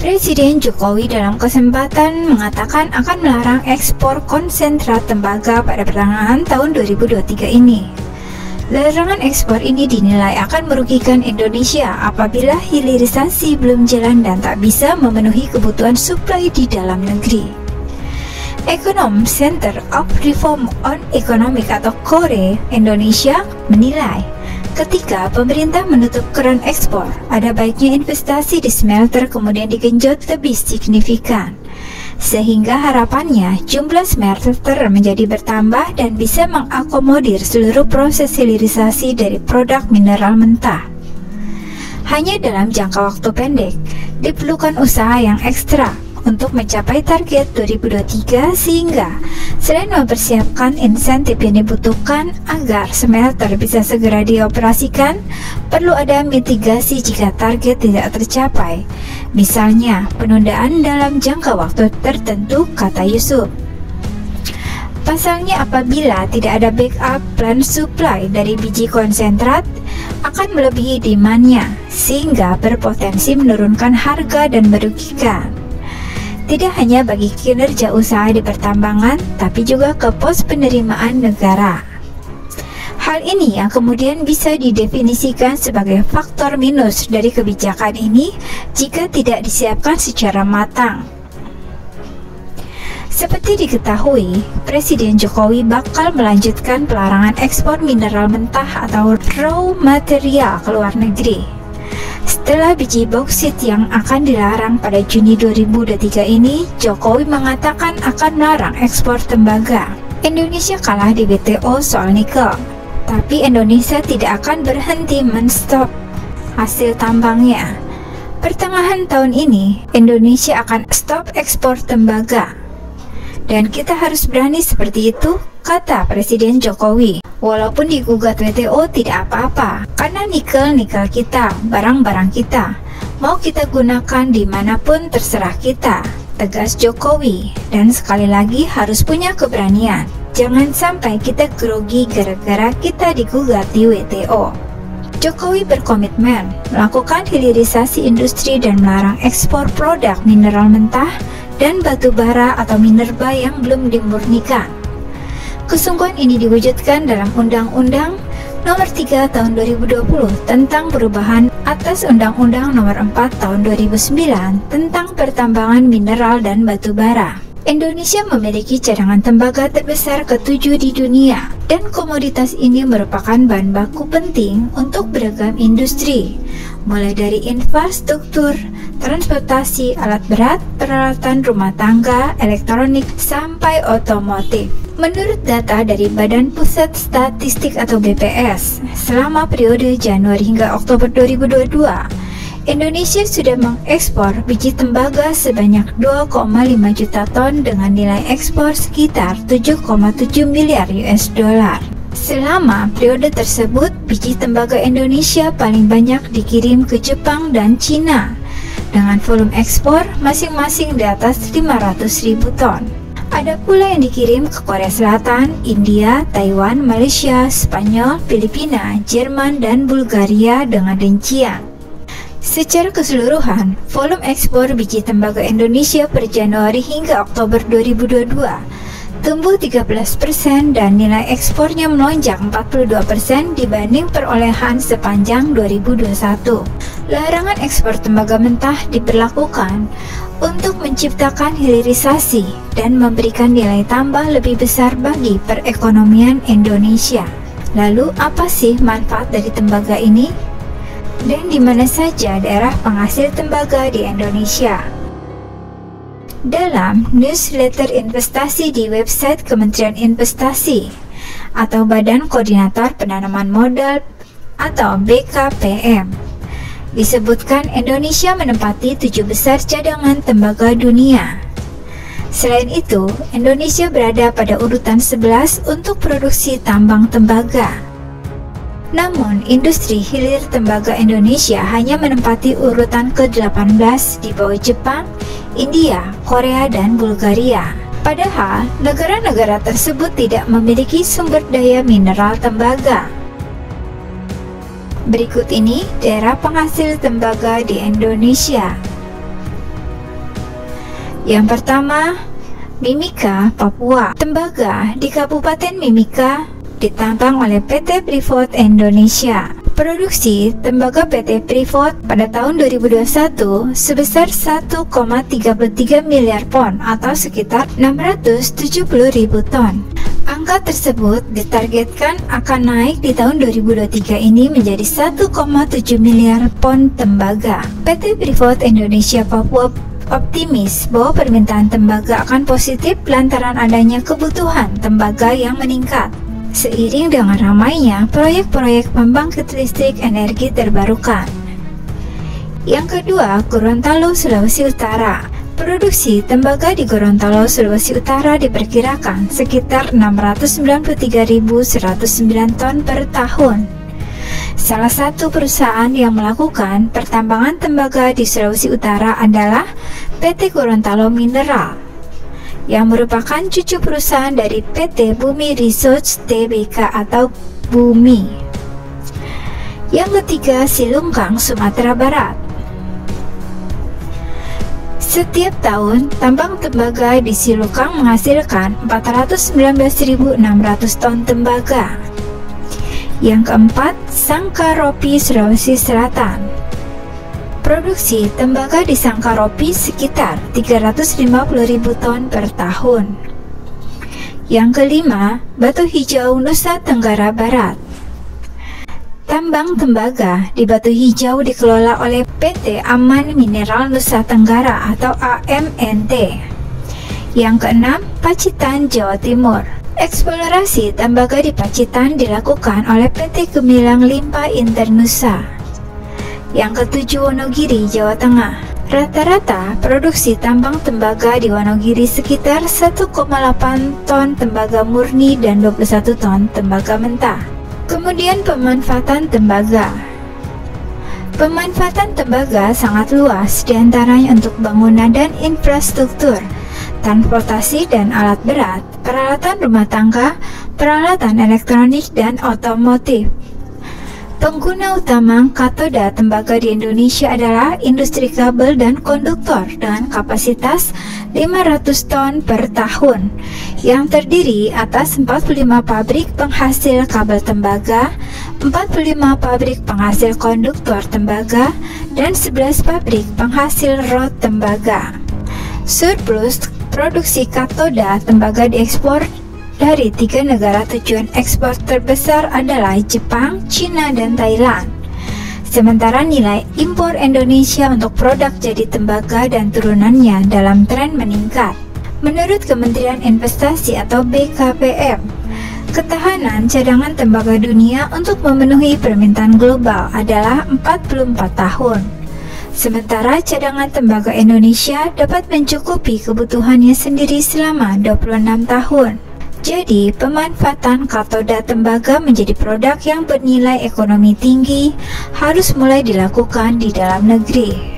Presiden Jokowi dalam kesempatan mengatakan akan melarang ekspor konsentrat tembaga pada pertengahan tahun 2023 ini. Larangan ekspor ini dinilai akan merugikan Indonesia apabila hilirisasi belum jalan dan tak bisa memenuhi kebutuhan suplai di dalam negeri. Ekonom Center of Reform on Economic atau KORE Indonesia menilai, ketika pemerintah menutup keran ekspor, ada baiknya investasi di smelter kemudian digenjot lebih signifikan. Sehingga harapannya jumlah smelter menjadi bertambah dan bisa mengakomodir seluruh proses hilirisasi dari produk mineral mentah. Hanya dalam jangka waktu pendek, diperlukan usaha yang ekstra untuk mencapai target 2023 sehingga selain mempersiapkan insentif yang dibutuhkan agar smelter bisa segera dioperasikan, perlu ada mitigasi jika target tidak tercapai, misalnya penundaan dalam jangka waktu tertentu, kata Yusuf. Pasalnya apabila tidak ada backup plan supply dari biji konsentrat, akan melebihi demand-nya sehingga berpotensi menurunkan harga dan merugikan. Tidak hanya bagi kinerja usaha di pertambangan, tapi juga ke pos penerimaan negara. Hal ini yang kemudian bisa didefinisikan sebagai faktor minus dari kebijakan ini jika tidak disiapkan secara matang. Seperti diketahui, Presiden Jokowi bakal melanjutkan pelarangan ekspor mineral mentah atau raw material ke luar negeri. Setelah biji bauksit yang akan dilarang pada Juni 2023 ini, Jokowi mengatakan akan melarang ekspor tembaga. Indonesia kalah di WTO soal nikel, tapi Indonesia tidak akan berhenti menstop hasil tambangnya. Pertengahan tahun ini, Indonesia akan stop ekspor tembaga. Dan kita harus berani seperti itu, kata Presiden Jokowi. Walaupun digugat WTO tidak apa-apa, karena nikel kita, barang-barang kita. Mau kita gunakan dimanapun terserah kita, tegas Jokowi. Dan sekali lagi harus punya keberanian. Jangan sampai kita grogi gara-gara kita digugat di WTO. Jokowi berkomitmen melakukan hilirisasi industri dan melarang ekspor produk mineral mentah dan batu bara atau minerba yang belum dimurnikan. Kesungguhan ini diwujudkan dalam Undang-Undang Nomor 3 Tahun 2020 tentang perubahan atas Undang-Undang Nomor 4 Tahun 2009 tentang pertambangan mineral dan batu bara. Indonesia memiliki cadangan tembaga terbesar ke-7 di dunia, dan komoditas ini merupakan bahan baku penting untuk beragam industri, mulai dari infrastruktur, transportasi, alat berat, peralatan rumah tangga, elektronik, sampai otomotif. Menurut data dari Badan Pusat Statistik atau BPS, selama periode Januari hingga Oktober 2022, Indonesia sudah mengekspor biji tembaga sebanyak 2,5 juta ton dengan nilai ekspor sekitar 7,7 miliar US dollar. Selama periode tersebut, biji tembaga Indonesia paling banyak dikirim ke Jepang dan Cina, dengan volume ekspor masing-masing di atas 500.000 ton. Ada pula yang dikirim ke Korea Selatan, India, Taiwan, Malaysia, Spanyol, Filipina, Jerman, dan Bulgaria dengan rincian. Secara keseluruhan, volume ekspor biji tembaga Indonesia per Januari hingga Oktober 2022 tumbuh 13% dan nilai ekspornya melonjak 42% dibanding perolehan sepanjang 2021. Larangan ekspor tembaga mentah diberlakukan untuk menciptakan hilirisasi dan memberikan nilai tambah lebih besar bagi perekonomian Indonesia. Lalu apa sih manfaat dari tembaga ini? Dan di mana saja daerah penghasil tembaga di Indonesia? Dalam newsletter investasi di website Kementerian Investasi atau Badan Koordinator Penanaman Modal atau BKPM, disebutkan Indonesia menempati 7 besar cadangan tembaga dunia. Selain itu, Indonesia berada pada urutan 11 untuk produksi tambang tembaga. Namun, industri hilir tembaga Indonesia hanya menempati urutan ke-18 di bawah Jepang, India, Korea, dan Bulgaria. Padahal, negara-negara tersebut tidak memiliki sumber daya mineral tembaga. Berikut ini daerah penghasil tembaga di Indonesia. Yang pertama, Mimika, Papua. Tembaga di Kabupaten Mimika ditambang oleh PT Freeport Indonesia. Produksi tembaga PT Freeport pada tahun 2021 sebesar 1,33 miliar pon atau sekitar 670.000 ton. Angka tersebut ditargetkan akan naik di tahun 2023 ini menjadi 1,7 miliar pon tembaga. PT Freeport Indonesia Papua optimis bahwa permintaan tembaga akan positif lantaran adanya kebutuhan tembaga yang meningkat seiring dengan ramainya proyek-proyek pembangkit listrik energi terbarukan. Yang kedua, Gorontalo, Sulawesi Utara. Produksi tembaga di Gorontalo, Sulawesi Utara diperkirakan sekitar 693.109 ton per tahun. Salah satu perusahaan yang melakukan pertambangan tembaga di Sulawesi Utara adalah PT Gorontalo Mineral, yang merupakan cucu perusahaan dari PT Bumi Research Tbk atau Bumi. Yang ketiga, Silungkang, Sumatera Barat. Setiap tahun, tambang tembaga di Silungkang menghasilkan 419.600 ton tembaga. Yang keempat, Sangkaropi, Sulawesi Selatan. Produksi tembaga di Sangkaropi sekitar 350.000 ton per tahun. Yang kelima, Batu Hijau, Nusa Tenggara Barat. Tambang tembaga di Batu Hijau dikelola oleh PT Aman Mineral Nusa Tenggara atau AMNT. Yang keenam, Pacitan, Jawa Timur. Eksplorasi tembaga di Pacitan dilakukan oleh PT Gemilang Limpa Internusa. Yang ketujuh, Wonogiri, Jawa Tengah. Rata-rata produksi tambang tembaga di Wonogiri sekitar 1,8 ton tembaga murni dan 21 ton tembaga mentah. Kemudian pemanfaatan tembaga. Pemanfaatan tembaga sangat luas, diantaranya untuk bangunan dan infrastruktur, transportasi dan alat berat, peralatan rumah tangga, peralatan elektronik, dan otomotif. Pengguna utama katoda tembaga di Indonesia adalah industri kabel dan konduktor dengan kapasitas 500 ton per tahun yang terdiri atas 45 pabrik penghasil kabel tembaga, 45 pabrik penghasil konduktor tembaga, dan 11 pabrik penghasil rod tembaga. Surplus produksi katoda tembaga diekspor dari 3 negara tujuan ekspor terbesar adalah Jepang, Cina, dan Thailand. Sementara nilai impor Indonesia untuk produk jadi tembaga dan turunannya dalam tren meningkat. Menurut Kementerian Investasi atau BKPM, ketahanan cadangan tembaga dunia untuk memenuhi permintaan global adalah 44 tahun. Sementara cadangan tembaga Indonesia dapat mencukupi kebutuhannya sendiri selama 26 tahun. Jadi, pemanfaatan katoda tembaga menjadi produk yang bernilai ekonomi tinggi harus mulai dilakukan di dalam negeri.